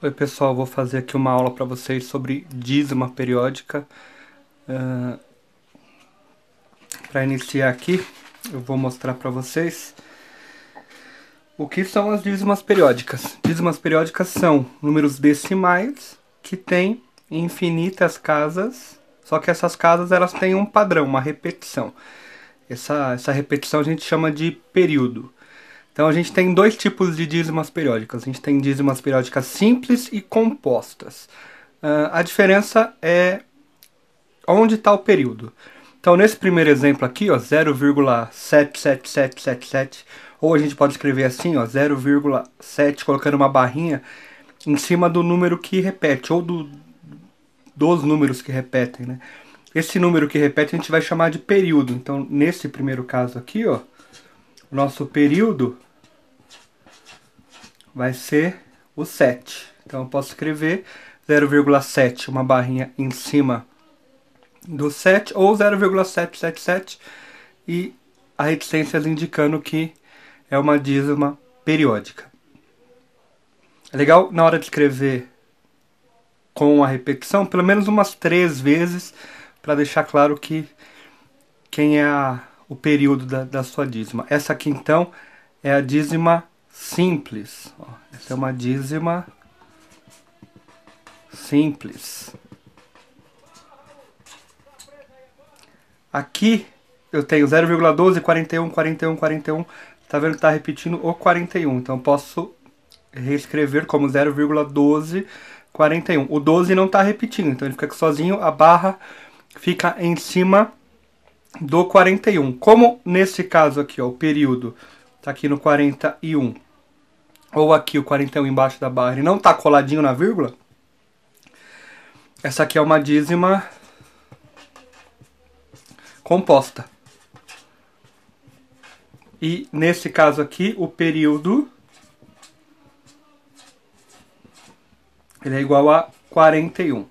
Oi pessoal, vou fazer aqui uma aula para vocês sobre dízima periódica. Para iniciar aqui, eu vou mostrar para vocês o que são as dízimas periódicas. Dízimas periódicas são números decimais que têm infinitas casas, só que essas casas elas têm um padrão, uma repetição. Essa repetição a gente chama de período. Então a gente tem dois tipos de dízimas periódicas. A gente tem dízimas periódicas simples e compostas. A diferença é onde está o período. Então nesse primeiro exemplo aqui, ó, 0,77777, ou a gente pode escrever assim, ó, 0,7, colocando uma barrinha em cima do número que repete, ou dos números que repetem, né? Esse número que repete a gente vai chamar de período. Então nesse primeiro caso aqui, ó, o nosso período vai ser o 7. Então eu posso escrever 0,7, uma barrinha em cima do 7, ou 0,777 e a reticências indicando que é uma dízima periódica. É legal na hora de escrever com a repetição, pelo menos umas 3 vezes, para deixar claro que quem é o período da sua dízima. Essa aqui então é a dízima simples. Ó, essa é uma dízima simples. Aqui eu tenho 0,12, 41, 41, 41. Tá vendo que tá repetindo o 41. Então eu posso reescrever como 0,12, 41. O 12 não tá repetindo, então ele fica aqui sozinho. A barra fica em cima do 41. Como nesse caso aqui, ó, o período tá aqui no 41, ou aqui o 41 embaixo da barra e não tá coladinho na vírgula, essa aqui é uma dízima composta. E nesse caso aqui, o período ele é igual a 41.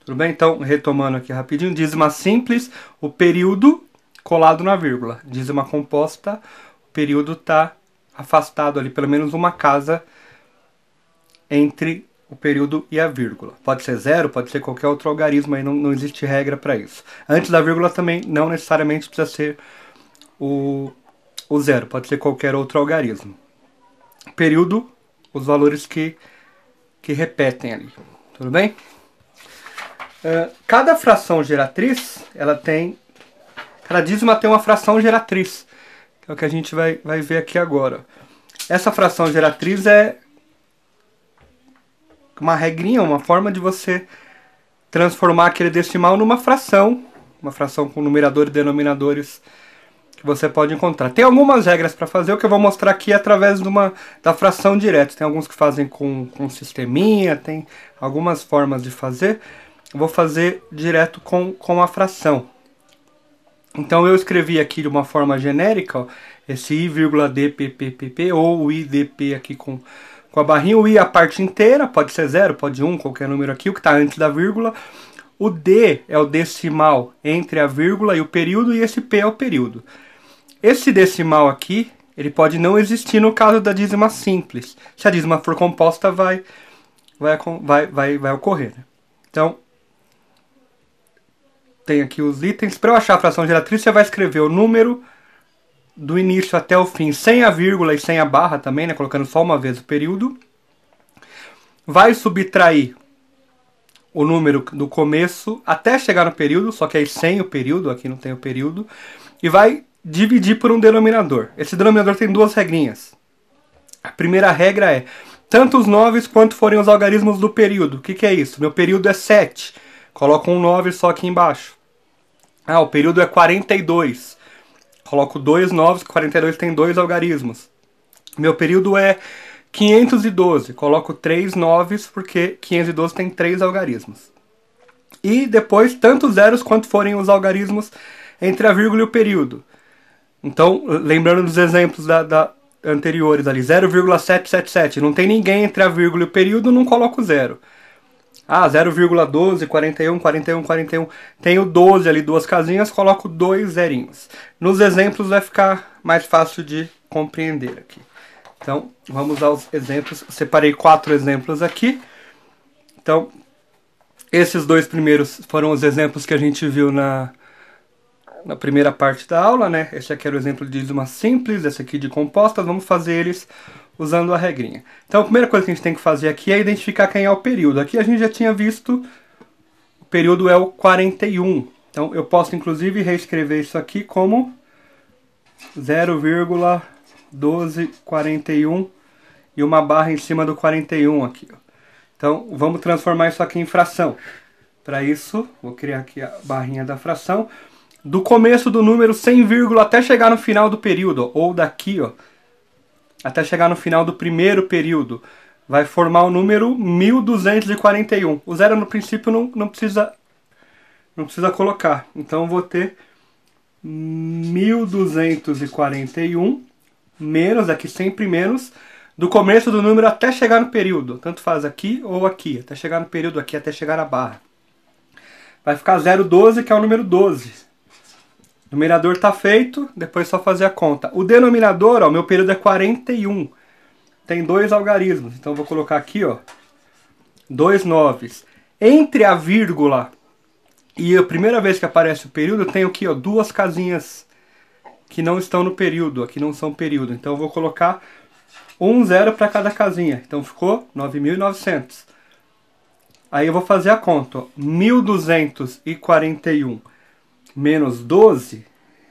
Tudo bem? Então, retomando aqui rapidinho, dízima simples, o período colado na vírgula. Dízima composta, o período está afastado ali, pelo menos uma casa entre o período e a vírgula. Pode ser 0, pode ser qualquer outro algarismo, aí não existe regra para isso. Antes da vírgula também não necessariamente precisa ser o 0, pode ser qualquer outro algarismo. Período, os valores que repetem ali. Tudo bem? Cada fração geratriz, cada dízima tem uma fração geratriz, que é o que a gente vai ver aqui agora. Essa fração geratriz é uma regrinha, uma forma de você transformar aquele decimal numa fração, uma fração com numerador e denominadores que você pode encontrar. Tem algumas regras para fazer, o que eu vou mostrar aqui é através da fração direta. Tem alguns que fazem com sisteminha, tem algumas formas de fazer. Eu vou fazer direto com a fração. Então eu escrevi aqui de uma forma genérica, ó, esse I,DPPPP, ou o IDP aqui com a barrinha. O I é a parte inteira, pode ser 0, pode 1, qualquer número aqui, o que está antes da vírgula. O D é o decimal entre a vírgula e o período, e esse P é o período. Esse decimal aqui, ele pode não existir no caso da dízima simples. Se a dízima for composta, vai ocorrer, né? Então, tem aqui os itens. Para eu achar a fração geratriz, você vai escrever o número do início até o fim, sem a vírgula e sem a barra também, né? Colocando só uma vez o período. Vai subtrair o número do começo até chegar no período, só que aí sem o período, aqui não tem o período. E vai dividir por um denominador. Esse denominador tem duas regrinhas. A primeira regra é tanto os 9 quanto forem os algarismos do período. O que é isso? Meu período é 7. Coloco um 9 só aqui embaixo. O período é 42. Coloco 2 9, 42 tem 2 algarismos. Meu período é 512. Coloco 3 9 porque 512 tem 3 algarismos. E depois, tanto os zeros quanto forem os algarismos entre a vírgula e o período. Então, lembrando dos exemplos anteriores ali, 0,777. Não tem ninguém entre a vírgula e o período, não coloco 0. 0,12, 41, 41, 41. Tenho 12 ali, duas casinhas, coloco 2 zerinhos. Nos exemplos vai ficar mais fácil de compreender aqui. Então, vamos aos exemplos. Separei 4 exemplos aqui. Então, esses 2 primeiros foram os exemplos que a gente viu na primeira parte da aula, né? Esse aqui era o exemplo de dízima simples, esse aqui de compostas. Vamos fazer eles usando a regrinha. Então, a primeira coisa que a gente tem que fazer aqui é identificar quem é o período. Aqui a gente já tinha visto, o período é o 41. Então, eu posso, inclusive, reescrever isso aqui como 0,1241 e uma barra em cima do 41 aqui, ó. Então, vamos transformar isso aqui em fração. Para isso, vou criar aqui a barrinha da fração. Do começo do número sem vírgula até chegar no final do período, ó, ou daqui, ó, até chegar no final do primeiro período, vai formar o número 1241. O zero no princípio não precisa colocar. Então, eu vou ter 1241 menos, aqui sempre menos, do começo do número até chegar no período. Tanto faz aqui ou aqui. Até chegar no período aqui, até chegar na barra. Vai ficar 0,12, que é o número 12. O numerador está feito, depois é só fazer a conta. O denominador, ó, meu período é 41. Tem 2 algarismos. Então, eu vou colocar aqui, ó, 2 noves. Entre a vírgula e a primeira vez que aparece o período, eu tenho aqui, ó, 2 casinhas que não estão no período, aqui não são período. Então, eu vou colocar 1 zero para cada casinha. Então, ficou 9.900. Aí, eu vou fazer a conta, ó. 1.241 menos 12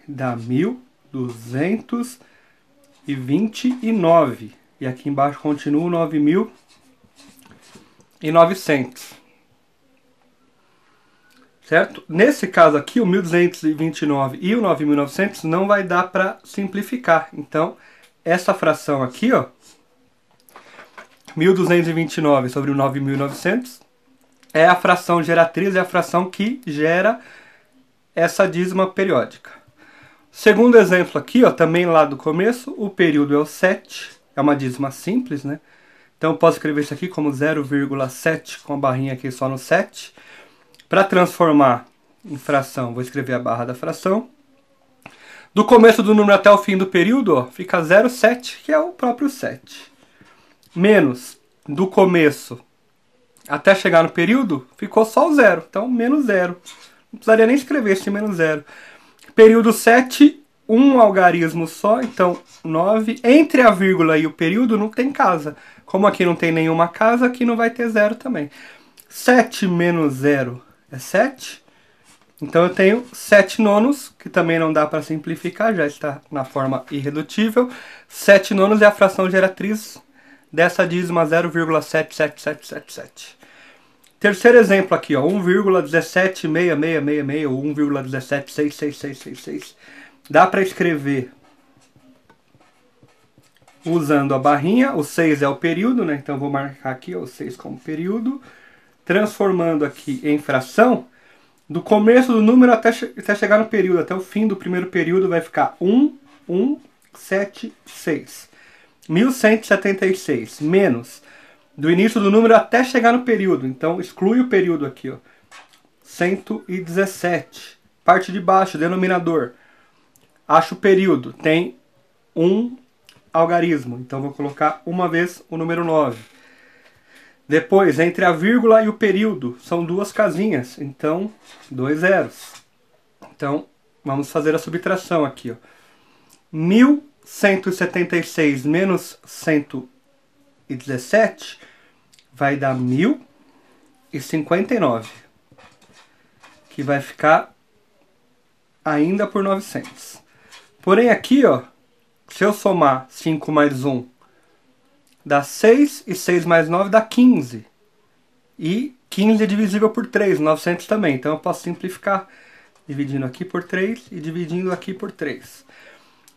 dá 1.229. E aqui embaixo continua 9.900. Certo? Nesse caso aqui, o 1.229 e o 9.900 não vai dar para simplificar. Então, essa fração aqui, ó, 1.229 sobre o 9.900, é a fração geratriz, é a fração que gera essa dízima periódica. Segundo exemplo aqui, ó, também lá do começo, o período é o 7, é uma dízima simples, né? Então eu posso escrever isso aqui como 0,7 com a barrinha aqui só no 7. Para transformar em fração, vou escrever a barra da fração. Do começo do número até o fim do período, ó, fica 0,7, que é o próprio 7. Menos do começo até chegar no período, ficou só o 0, então menos 0. Não precisaria nem escrever esse menos 0. Período 7, um algarismo só, então 9. Entre a vírgula e o período não tem casa. Como aqui não tem nenhuma casa, aqui não vai ter 0 também. 7 menos 0 é 7. Então eu tenho 7 nonos, que também não dá para simplificar, já está na forma irredutível. 7 nonos é a fração geratriz dessa dízima 0,77777. Terceiro exemplo aqui, ó, 1,176666 ou 1,176666. Dá para escrever usando a barrinha, o 6 é o período, né? Então vou marcar aqui, ó, o 6 como período. Transformando aqui em fração, do começo do número até chegar no período, até o fim do primeiro período, vai ficar 1176. 1176 menos do início do número até chegar no período. Então, exclui o período aqui, ó. 117. Parte de baixo, denominador. Acho o período. Tem um algarismo. Então, vou colocar uma vez o número 9. Depois, entre a vírgula e o período, são 2 casinhas. Então, 2 zeros. Então, vamos fazer a subtração aqui, ó. 1.176 menos 117 vai dar 1.059, que vai ficar ainda por 900. Porém aqui, ó, se eu somar 5 mais 1, dá 6, e 6 mais 9 dá 15. E 15 é divisível por 3, 900 também. Então eu posso simplificar dividindo aqui por 3 e dividindo aqui por 3.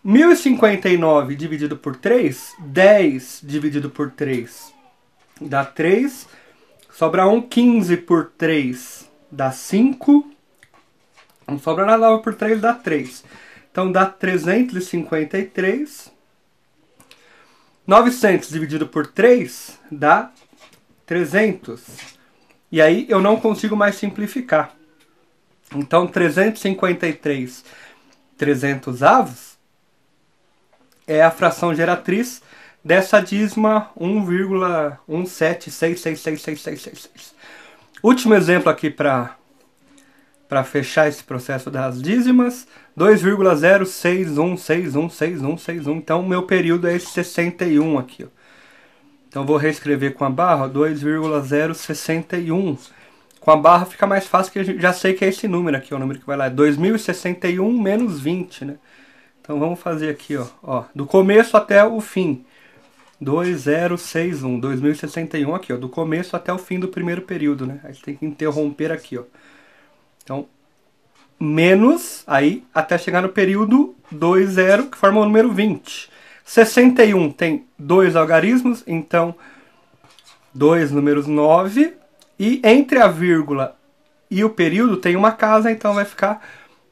1.059 dividido por 3, 10 dividido por 3 dá 3. Sobra 1, 15 por 3 dá 5. Não sobra nada, 9 por 3 dá 3. Então dá 353. 900 dividido por 3 dá 300. E aí eu não consigo mais simplificar. Então 353 300avos é a fração geratriz dessa dízima 1,176666666. Último exemplo aqui para fechar esse processo das dízimas, 2,061616161. Então, o meu período é esse 61 aqui, ó. Então, vou reescrever com a barra, 2,061. Com a barra fica mais fácil, que eu já sei que é esse número aqui, ó, o número que vai lá, 2061 menos 20, né? Então, vamos fazer aqui, ó, do começo até o fim. 2061, 2061 aqui, ó, do começo até o fim do primeiro período, né? Aí você tem que interromper aqui, ó. Então, menos, aí, até chegar no período 20, que forma o número 20. 61 tem 2 algarismos, então 2 números 9. E entre a vírgula e o período tem uma casa, então vai ficar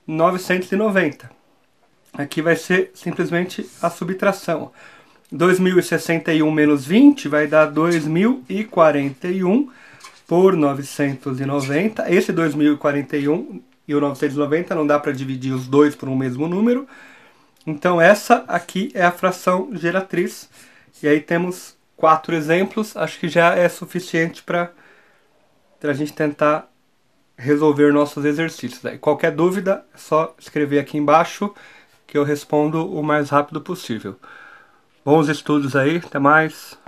990. Aqui vai ser simplesmente a subtração. 2061 menos 20 vai dar 2041 por 990. Esse 2041 e o 990 não dá para dividir os dois por um mesmo número. Então essa aqui é a fração geratriz. E aí temos 4 exemplos. Acho que já é suficiente para a gente tentar resolver nossos exercícios. Aí, qualquer dúvida é só escrever aqui embaixo que eu respondo o mais rápido possível. Bons estudos aí, até mais.